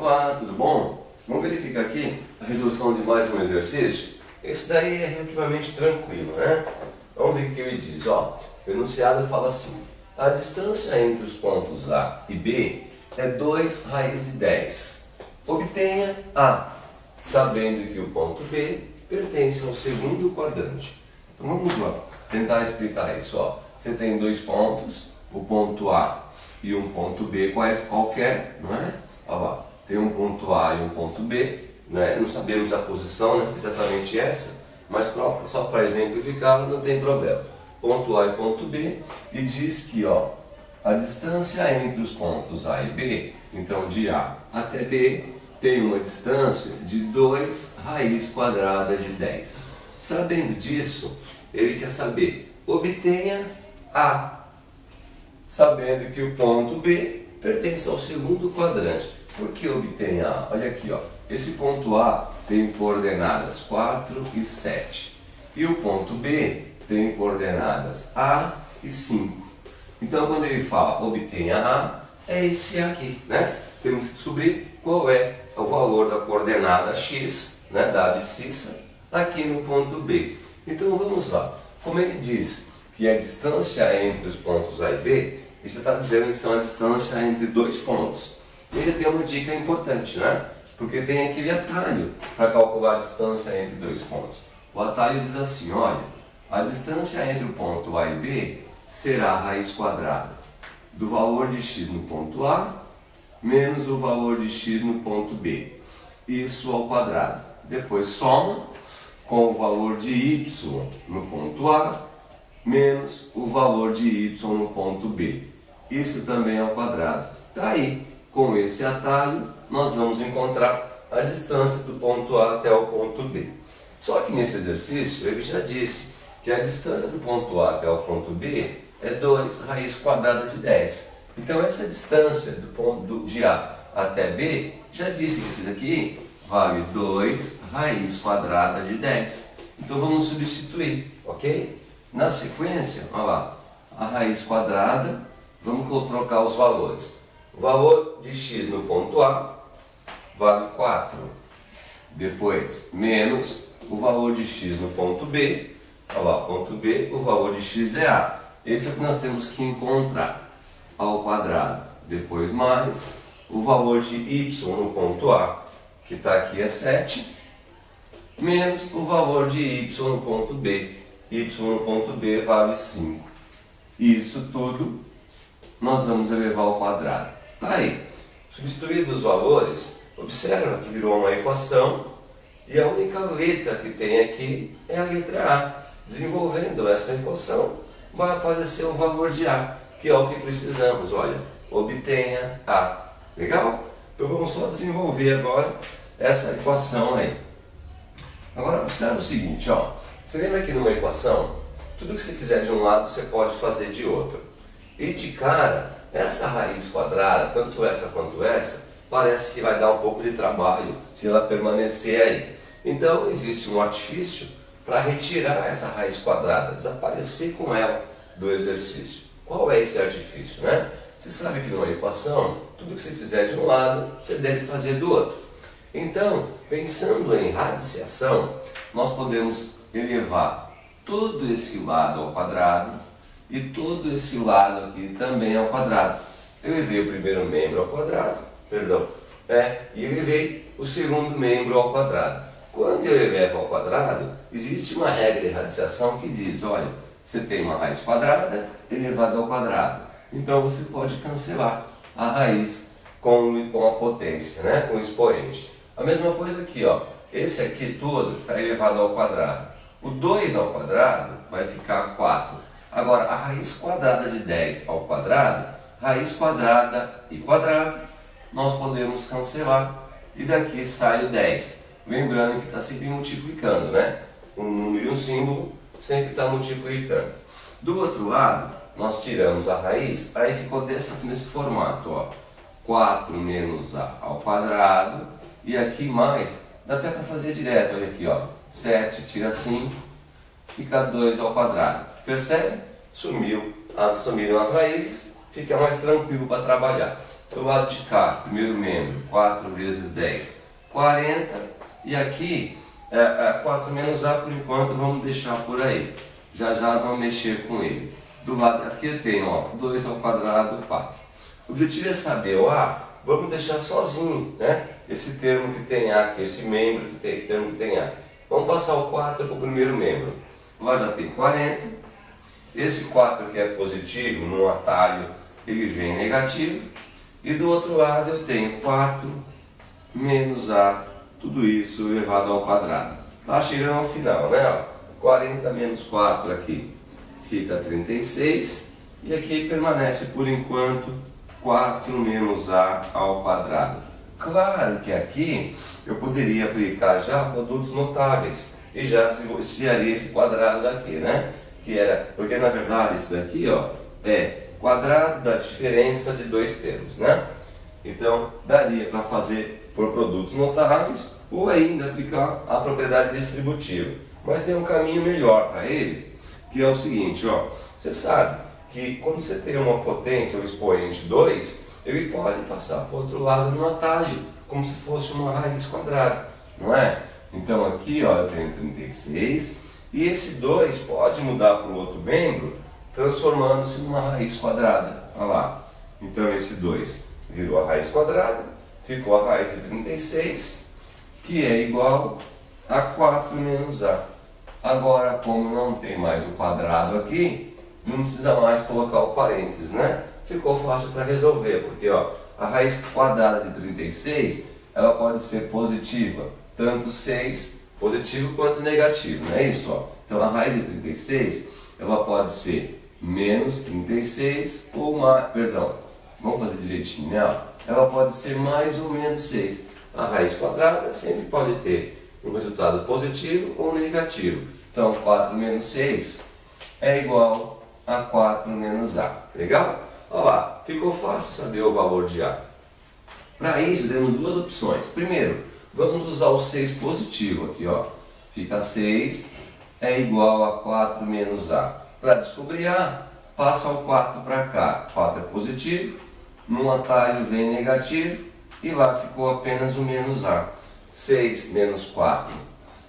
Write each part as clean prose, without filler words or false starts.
Opa, tudo bom? Vamos verificar aqui a resolução de mais um exercício? Esse daí é relativamente tranquilo, né? Vamos ver o que ele diz. Ó, o enunciado fala assim: a distância entre os pontos A e B é 2 raiz de 10. Obtenha A, sabendo que o ponto B pertence ao segundo quadrante. Então vamos lá, tentar explicar isso. Ó, você tem dois pontos, o ponto A e um ponto B qualquer, não é? Ó lá, tem um ponto A e um ponto B, né? Não sabemos a posição, né? Exatamente essa, mas só para exemplificar não tem problema. Ponto A e ponto B, e diz que ó, a distância entre os pontos A e B, então de A até B, tem uma distância de 2 raiz quadrada de 10. Sabendo disso, ele quer saber, obtenha A, sabendo que o ponto B pertence ao segundo quadrante. Por que obtenha A? Olha aqui, ó. Esse ponto A tem coordenadas 4 e 7. E o ponto B tem coordenadas A e 5. Então, quando ele fala obtenha A, é esse aqui, né? Temos que descobrir qual é o valor da coordenada X, né, da abscissa, aqui no ponto B. Então, vamos lá. Como ele diz que a distância entre os pontos A e B, isso está dizendo que são a distância entre dois pontos. E ele tem uma dica importante, né? Porque tem aquele atalho para calcular a distância entre dois pontos. O atalho diz assim, olha, a distância entre o ponto A e B será a raiz quadrada do valor de x no ponto A menos o valor de x no ponto B. Isso ao quadrado. Depois soma com o valor de y no ponto A menos o valor de y no ponto B. Isso também ao quadrado. Tá aí. Com esse atalho, nós vamos encontrar a distância do ponto A até o ponto B. Só que nesse exercício, ele já disse que a distância do ponto A até o ponto B é 2 raiz quadrada de 10. Então, essa distância do ponto de A até B, já disse que esse daqui vale 2 raiz quadrada de 10. Então, vamos substituir, ok? Na sequência, olha lá, a raiz quadrada, vamos trocar os valores. O valor de x no ponto A vale 4. Depois, menos o valor de x no ponto B. Olha lá, ponto B, o valor de x é A. Esse é o que nós temos que encontrar ao quadrado. Depois, mais o valor de y no ponto A, que está aqui é 7, menos o valor de y no ponto B. Y no ponto B vale 5. Isso tudo nós vamos elevar ao quadrado. Tá aí. Substituídos os valores, observa que virou uma equação e a única letra que tem aqui é a letra A. Desenvolvendo essa equação, vai aparecer o valor de A, que é o que precisamos. Olha, obtenha A. Legal? Então vamos só desenvolver agora essa equação aí. Agora observa o seguinte, ó. Você lembra que numa equação, tudo que você fizer de um lado, você pode fazer de outro. E de cara, essa raiz quadrada, tanto essa quanto essa, parece que vai dar um pouco de trabalho se ela permanecer aí. Então, existe um artifício para retirar essa raiz quadrada, desaparecer com ela do exercício. Qual é esse artifício, né? Você sabe que numa equação, tudo que você fizer de um lado, você deve fazer do outro. Então, pensando em radiciação, nós podemos elevar todo esse lado ao quadrado e todo esse lado aqui também ao quadrado. Eu elevei o primeiro membro ao quadrado, e elevei o segundo membro ao quadrado. Quando eu elevo ao quadrado, existe uma regra de radiciação que diz, olha, você tem uma raiz quadrada elevada ao quadrado. Então você pode cancelar a raiz com a potência, né? Com o expoente. A mesma coisa aqui, ó. Esse aqui todo está elevado ao quadrado. O 2 ao quadrado vai ficar 4. Agora, a raiz quadrada de 10 ao quadrado, raiz quadrada e quadrado, nós podemos cancelar e daqui sai o 10. Lembrando que está sempre multiplicando, né? Um número e um símbolo sempre está multiplicando. Do outro lado, nós tiramos a raiz, aí ficou nesse formato, ó. 4 menos A ao quadrado, e aqui mais, dá até para fazer direto, olha aqui, ó. 7 tira 5, fica 2 ao quadrado. Percebe? Sumiram as raízes, fica mais tranquilo para trabalhar. do lado de cá, primeiro membro, 4 vezes 10, 40, e aqui, 4 menos A por enquanto vamos deixar por aí, já vamos mexer com ele. Do lado aqui eu tenho, ó, 2 ao quadrado, 4. O objetivo é saber o A, vamos deixar sozinho, né? Esse termo que tem A aqui, esse membro que tem, esse termo que tem A. Vamos passar o 4 para o primeiro membro. Lá já tem 40. Esse 4 que é positivo, no atalho, ele vem negativo. E do outro lado eu tenho 4 menos A, tudo isso elevado ao quadrado. Tá chegando ao final, né? Ó, 40 menos 4 aqui fica 36. E aqui permanece por enquanto 4 menos A ao quadrado. Claro que aqui eu poderia aplicar já produtos notáveis e já tiraria esse quadrado daqui, né? Que era, porque na verdade isso daqui, ó, é quadrado da diferença de dois termos, né? Então daria para fazer por produtos notáveis ou ainda aplicar a propriedade distributiva. Mas tem um caminho melhor para ele, que é o seguinte, ó, você sabe que quando você tem uma potência, o expoente 2, ele pode passar para o outro lado no atalho, como se fosse uma raiz quadrada, não é? Então aqui, ó, eu tenho 36, e esse 2 pode mudar para o outro membro, transformando-se numa raiz quadrada, olha lá. Então esse 2 virou a raiz quadrada, ficou a raiz de 36, que é igual a 4 menos A. Agora, como não tem mais o quadrado aqui, não precisa mais colocar o parênteses, né? Ficou fácil para resolver, porque ó, a raiz quadrada de 36, ela pode ser positiva, tanto 6 positivo quanto negativo, não é isso? Ó? Então a raiz de 36, ela pode ser menos 36 ou mais, perdão, vamos fazer direitinho, né? Ela pode ser mais ou menos 6. A raiz quadrada sempre pode ter um resultado positivo ou negativo. Então 4 menos 6 é igual a 4 menos A. Legal? Olha lá, ficou fácil saber o valor de A. Para isso, temos duas opções. Primeiro, vamos usar o 6 positivo aqui, ó. Fica 6 é igual a 4 menos A. Para descobrir A, passa o 4 para cá. 4 é positivo, num atalho vem negativo e lá ficou apenas o menos A. 6 menos 4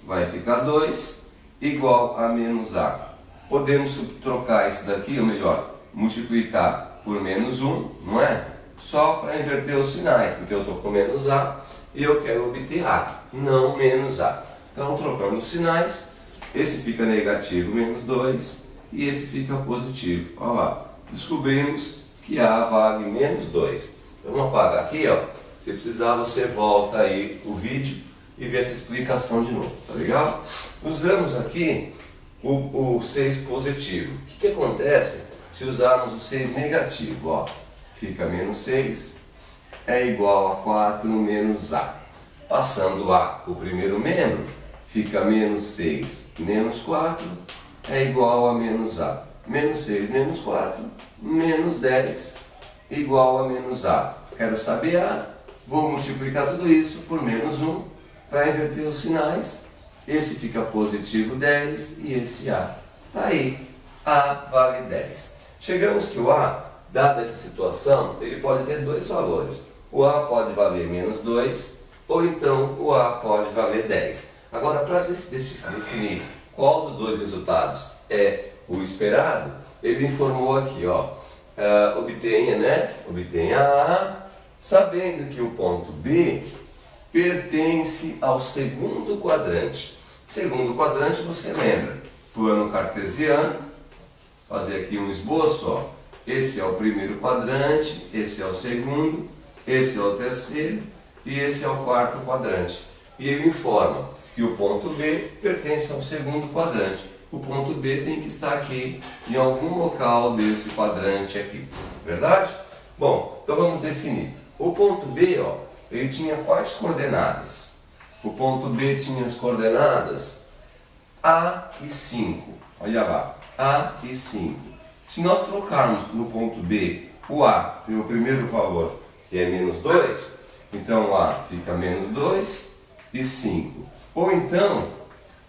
vai ficar 2, igual a menos A. Podemos trocar isso daqui, ou melhor, multiplicar por menos 1, não é? Só para inverter os sinais, porque eu estou com menos A e eu quero obter A, não menos A. Então, trocando os sinais, esse fica negativo, menos 2, e esse fica positivo. Olha lá, descobrimos que A vale menos 2. Então, vamos apagar aqui, ó. Se precisar, você volta aí o vídeo e vê essa explicação de novo, tá legal? Usamos aqui o 6 positivo. O que acontece se usarmos o 6 negativo? Ó, fica menos 6 é igual a 4 menos A. Passando A o primeiro membro, fica menos 6 menos 4 é igual a menos A. Menos 6 menos 4, menos 10 igual a menos A. Quero saber A, vou multiplicar tudo isso por menos 1 para inverter os sinais. Esse fica positivo 10 e esse A. Tá aí, A vale 10. Chegamos que o A, dada essa situação, ele pode ter dois valores. O A pode valer menos 2, ou então o A pode valer 10. Agora, para definir qual dos dois resultados é o esperado, ele informou aqui, ó, obtenha A, sabendo que o ponto B pertence ao segundo quadrante. Segundo quadrante, você lembra, plano cartesiano, fazer aqui um esboço, ó. Esse é o primeiro quadrante, esse é o segundo, esse é o terceiro e esse é o quarto quadrante. E ele informa que o ponto B pertence ao segundo quadrante. O ponto B tem que estar aqui, em algum local desse quadrante aqui. Verdade? Bom, então vamos definir. O ponto B, ó, ele tinha quais coordenadas? O ponto B tinha as coordenadas A e 5. Olha lá, A e 5. Se nós trocarmos no ponto B o A pelo primeiro valor, que é menos 2, então A fica menos 2 e 5. Ou então,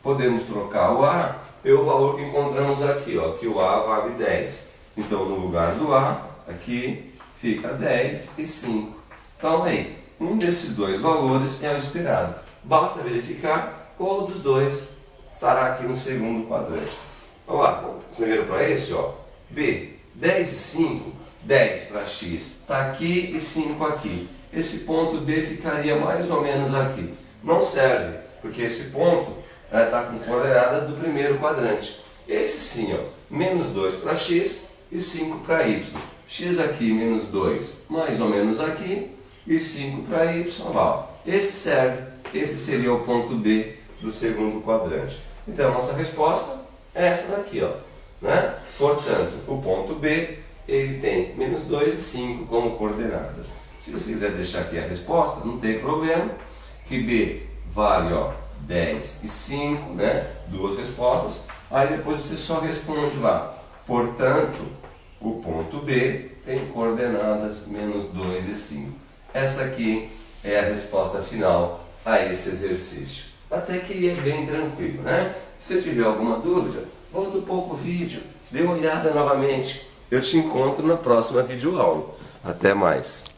podemos trocar o A pelo valor que encontramos aqui, ó, que o A vale 10. Então, no lugar do A, aqui fica 10 e 5. Então aí, um desses dois valores é o esperado. Basta verificar qual dos dois estará aqui no segundo quadrante. Vamos lá, primeiro para esse, ó, B, 10 e 5, 10 para x está aqui e 5 aqui. Esse ponto B ficaria mais ou menos aqui. Não serve, porque esse ponto está com coordenadas do primeiro quadrante. Esse sim, ó, menos 2 para x e 5 para y. X aqui menos 2, mais ou menos aqui, e 5 para y. Ó. Esse serve, esse seria o ponto B do segundo quadrante. Então, nossa resposta é essa daqui, ó, né? Portanto, o ponto B, ele tem menos 2 e 5 como coordenadas. Se você quiser deixar aqui a resposta, não tem problema, que B vale, ó, 10 e 5, né? Duas respostas. Aí depois você só responde lá. Portanto, o ponto B tem coordenadas menos 2 e 5. Essa aqui é a resposta final a esse exercício. Até que é bem tranquilo, né? Se você tiver alguma dúvida, volta um pouco o vídeo, dê uma olhada novamente. Eu te encontro na próxima videoaula. Até mais!